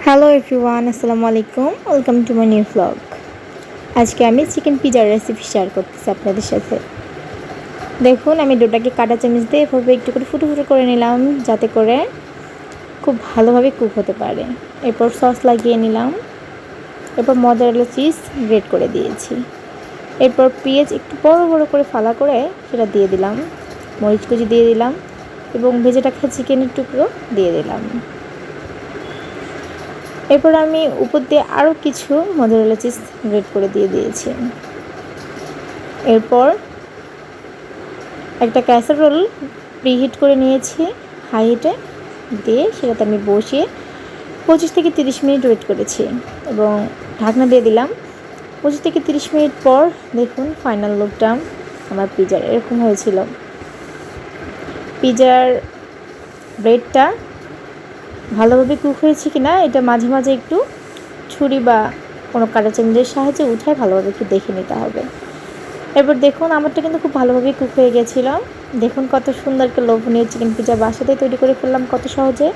Hello everyone, আসসালামু আলাইকুম। Welcome to my new vlog. আজকে আমি চিকেন পিজার রেসিপি শেয়ার করতেছি আপনাদের সাথে। দেখুন, আমি ডোটাকে কাঁটা চামচ দিয়ে এভাবে একটু করে ফুটো ফুটো করে নিলাম, যাতে করে খুব ভালোভাবে কুক হতে পারে। এরপর সস লাগিয়ে নিলাম। এরপর মজারেলা চিজ গ্রেট করে দিয়েছি। এরপর পেঁয়াজ একটু বড় বড় করে ফালা করে সেটা দিয়ে দিলাম, মরিচ কুচি দিয়ে দিলাম এবং ভেজে রাখা চিকেনের টুকরো দিয়ে দিলাম। এরপর আমি উপর দিয়ে আরও কিছু মজারেলা চিজ গ্রেট করে দিয়ে দিয়েছি। এরপর একটা ক্যাসারোল প্রিহিট করে নিয়েছি হাই হিটে, দিয়ে সেটাতে আমি বসিয়ে 25 থেকে 30 মিনিট ওয়েট করেছি এবং ঢাকনা দিয়ে দিলাম। 25 থেকে 30 মিনিট পর দেখুন ফাইনাল লুকটা আমার পিজার এরকম হয়েছিল। পিজার ব্রেডটা ভালোভাবে কুক হয়েছে কিনা এটা মাঝে মাঝে একটু ছুরি বা কোনো কাঁটা চামচের সাহায্যে উঠায় ভালোভাবে একটু দেখে নিতে হবে। এরপর দেখুন আমারটা কিন্তু খুব ভালোভাবে কুক হয়ে গেছিলো। দেখুন কত সুন্দর একটা লোভনীয় চিকেন পিজা বাসাতেই তৈরি করে ফেললাম কত সহজে।